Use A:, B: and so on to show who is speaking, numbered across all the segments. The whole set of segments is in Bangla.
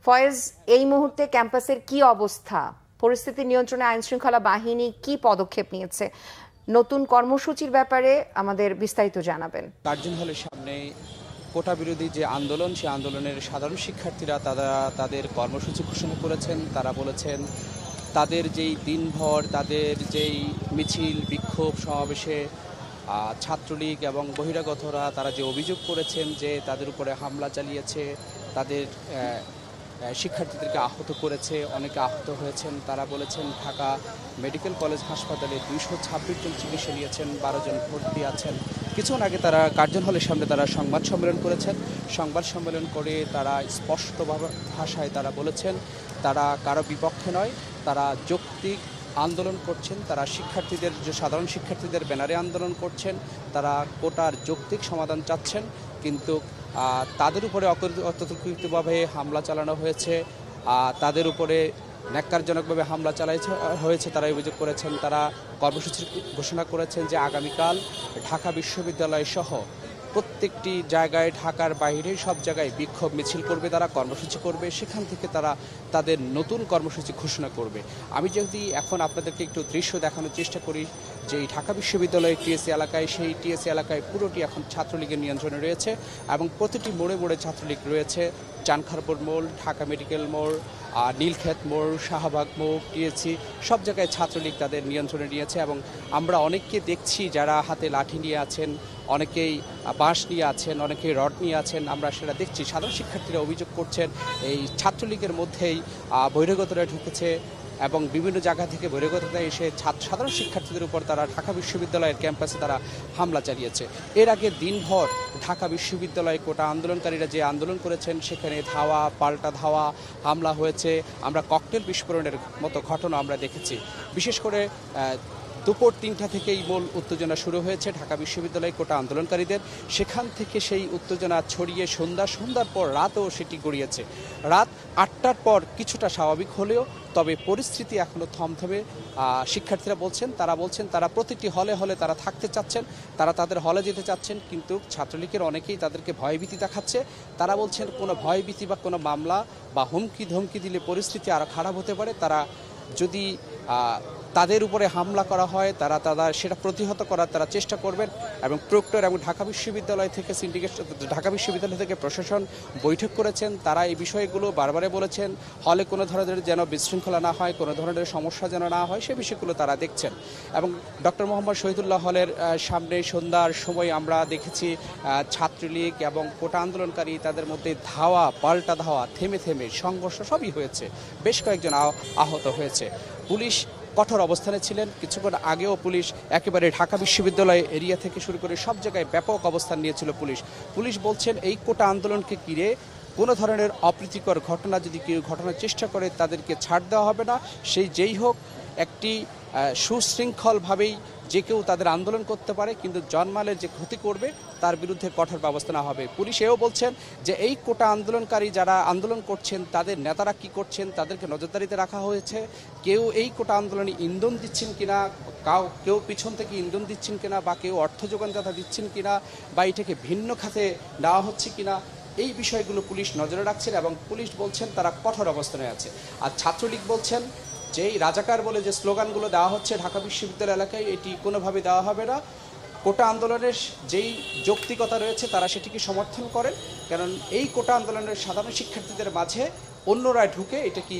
A: ফয়েজ, এই মুহূর্তে ক্যাম্পাসের কি অবস্থা? পরিস্থিতি নিয়ন্ত্রণে আইন শৃঙ্খলা বাহিনী কি পদক্ষেপ নিয়েছে? নতুন কর্মসূচির ব্যাপারে আমাদের বিস্তারিত জানাবেন।
B: কার্জন হলের সামনে কোটা বিরোধী যে আন্দোলন, সেই আন্দোলনের সাধারণ শিক্ষার্থীরা তাদের কর্মসূচি ঘোষণা করেছেন। তারা বলেছেন তাদের যেই দিনভর তাদের যেই মিছিল বিক্ষোভ সমাবেশে ছাত্রলীগ এবং বহিরাগতরা তারা যে অভিযোগ করেছেন যে তাদের উপরে হামলা চালিয়েছে, তাদের শিক্ষার্থীদেরকে আহত করেছে, অনেকে আহত হয়েছেন। তারা বলেছেন ঢাকা মেডিকেল কলেজ হাসপাতালে 226 জন চিকিৎসা নিয়েছেন, 12 জন ভর্তি আছেন। কিছুক্ষণ আগে তারা কার্জন হলের সামনে তারা সংবাদ সম্মেলন করেছেন। সংবাদ সম্মেলন করে তারা স্পষ্ট ভাষায় তারা বলেছেন তারা কারো বিপক্ষে নয়, তারা যৌক্তিক আন্দোলন করছেন। তারা শিক্ষার্থীদের যে সাধারণ শিক্ষার্থীদের ব্যানারে আন্দোলন করছেন, তারা কোটার যৌক্তিক সমাধান চাচ্ছেন। কিন্তু তাদের উপরে অতর্কিতভাবে হামলা চালানো হয়েছে, তাদের উপরে ন্যাক্কারজনকভাবে হামলা হয়েছে। তারা অভিযোগ করেছেন। তারা কর্মসূচি ঘোষণা করেছেন যে আগামীকাল ঢাকা বিশ্ববিদ্যালয় সহ প্রত্যেকটি জায়গায়, ঢাকার বাইরে সব জায়গায় বিক্ষোভ মিছিল করবে, তারা কর্মসূচি করবে। সেখান থেকে তারা তাদের নতুন কর্মসূচি ঘোষণা করবে। আমি যদি এখন আপনাদেরকে একটু দৃশ্য দেখানোর চেষ্টা করি যে এই ঢাকা বিশ্ববিদ্যালয়ের টিএসসি এলাকায়, সেই টিএসসি এলাকায় পুরোটি এখন ছাত্রলীগের নিয়ন্ত্রণে রয়েছে এবং প্রতিটি মোড়ে মোড়ে ছাত্রলীগ রয়েছে। চানখারপুর মোড়, ঢাকা মেডিকেল মোড়, নীলক্ষেত মোড়, শাহবাগ মোড়, টিএসসি সব জায়গায় ছাত্রলীগ তাদের নিয়ন্ত্রণে নিয়েছে। এবং আমরা অনেককে দেখছি যারা হাতে লাঠি নিয়ে আছেন, অনেকেই বাঁশ নিয়ে আছেন, অনেকেই রড নিয়ে আছেন। আমরা সেটা দেখছি। সাধারণ শিক্ষার্থীরা অভিযোগ করছেন এই ছাত্রলীগের মধ্যেই বহিরাগতরা ঢুকেছে এবং বিভিন্ন জায়গা থেকে বহিরাগতরা এসে সাধারণ শিক্ষার্থীদের উপর তারা ঢাকা বিশ্ববিদ্যালয়ের ক্যাম্পাসে তারা হামলা চালিয়েছে। এর আগে দিনভর ঢাকা বিশ্ববিদ্যালয়ে কোটা আন্দোলনকারীরা যে আন্দোলন করেছেন সেখানে ধাওয়া, পাল্টা ধাওয়া, হামলা হয়েছে। আমরা ককটেল বিস্ফোরণের মতো ঘটনা আমরা দেখেছি। বিশেষ করে দুপুর 3টা থেকেই মূল উত্তেজনা শুরু হয়েছে ঢাকা বিশ্ববিদ্যালয়ে কোটা আন্দোলনকারীদের। সেখান থেকে সেই উত্তেজনা ছড়িয়ে সন্ধ্যার পর রাতও সেটি গড়িয়েছে। রাত 8টার পর কিছুটা স্বাভাবিক হলেও তবে পরিস্থিতি এখনও থমথমে। শিক্ষার্থীরা বলছেন তারা প্রতিটি হলে হলে তারা থাকতে চাচ্ছেন, তারা তাদের হলে যেতে চাচ্ছেন। কিন্তু ছাত্রলীগের অনেকেই তাদেরকে ভয়ভীতি দেখাচ্ছে। তারা বলছেন কোনো ভয়ভীতি বা কোনো মামলা বা হুমকি ধমকি দিলে পরিস্থিতি আরও খারাপ হতে পারে। তারা যদি তাদের উপরে হামলা করা হয় তারা সেটা প্রতিহত করার তারা চেষ্টা করবেন। এবং প্রক্টর এবং ঢাকা বিশ্ববিদ্যালয় থেকে ঢাকা বিশ্ববিদ্যালয় থেকে প্রশাসন বৈঠক করেছেন। তারা এই বিষয়গুলো বারবারে বলেছেন হলে কোনো ধরনের যেন বিশৃঙ্খলা না হয়, কোনো ধরনের সমস্যা যেন না হয়, সে বিষয়গুলো তারা দেখছেন। এবং ডক্টর মোহাম্মদ শহীদুল্লাহ হলের সামনে সন্ধ্যার সময় আমরা দেখেছি ছাত্রলীগ এবং কোটা আন্দোলনকারী তাদের মধ্যে ধাওয়া, পাল্টা ধাওয়া, থেমে থেমে সংঘর্ষ সবই হয়েছে। বেশ কয়েকজন আহত হয়েছে। পুলিশ কঠোর অবস্থানে ছিলেন। কিছুক্ষণ আগেও পুলিশ একেবারে ঢাকা বিশ্ববিদ্যালয় এরিয়া থেকে শুরু করে সব জায়গায় ব্যাপক অবস্থান নিয়েছিল পুলিশ বলছেন এই কোটা আন্দোলনকে ঘিরে কোনো ধরনের অপ্রীতিকর ঘটনা যদি কেউ ঘটনার চেষ্টা করে তাদেরকে ছাড় দেওয়া হবে না। সেই যেই হোক, একটি সুশৃঙ্খলভাবেই যে কেউ তাদের আন্দোলন করতে পারে, কিন্তু জনমালের যে ক্ষতি করবে তার বিরুদ্ধে কঠোর ব্যবস্থা নেওয়া হবে। পুলিশ এও বলছেন যে এই কোটা আন্দোলনকারী যারা আন্দোলন করছেন তাদের নেতারা কি করছেন তাদেরকে নজরদারিতে রাখা হয়েছে। কেউ এই কোটা আন্দোলনে ইন্ধন দিচ্ছেন কিনা, কেউ পিছন থেকে ইন্ধন দিচ্ছেন কিনা, বা কেউ অর্থ যোগানদাতা দিচ্ছেন কিনা, বা এটাকে ভিন্ন খাতে নেওয়া হচ্ছে কিনা, এই বিষয়গুলো পুলিশ নজরে রাখছেন। এবং পুলিশ বলছেন তারা কঠোর অবস্থানে আছে। আর ছাত্রলীগ বলছেন যেই রাজাকার বলে যে স্লোগানগুলো দেওয়া হচ্ছে ঢাকা বিশ্ববিদ্যালয় এলাকায়, এটি কোনোভাবে দেওয়া হবে না। কোটা আন্দোলনের যেই যৌক্তিকতা রয়েছে তারা সেটিকে সমর্থন করেন, কারণ এই কোটা আন্দোলনের সাধারণ শিক্ষার্থীদের মাঝে অন্যরা ঢুকে এটা কি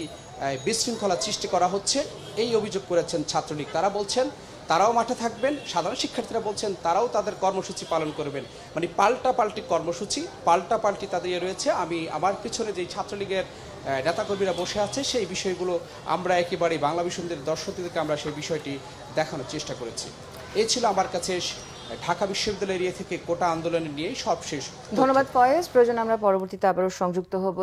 B: বিশৃঙ্খলা সৃষ্টি করা হচ্ছে, এই অভিযোগ করেছেন ছাত্রলীগ। তারা বলছেন তারাও মাঠে থাকবেন। সাধারণ শিক্ষার্থীরা বলছেন তারাও তাদের কর্মসূচি পালন করবেন। মানে পাল্টাপাল্টি কর্মসূচি, পাল্টাপাল্টি তাদের রয়েছে। আমি আমার পিছনে যেই ছাত্রলীগের নেতাকর্মীরা বসে আছে সেই বিষয়গুলো আমরা একেবারেই বাংলা বিশ্ববিদ্যালয়ের দর্শকদেরকে আমরা সেই বিষয়টি দেখানোর চেষ্টা করেছি। এই ছিল আমার কাছে ঢাকা বিশ্ববিদ্যালয় এরিয়া থেকে কোটা আন্দোলন নিয়ে সবশেষ।
A: ধন্যবাদ ফয়েজ। প্রয়োজন আমরা পরবর্তীতে আবারও সংযুক্ত হব।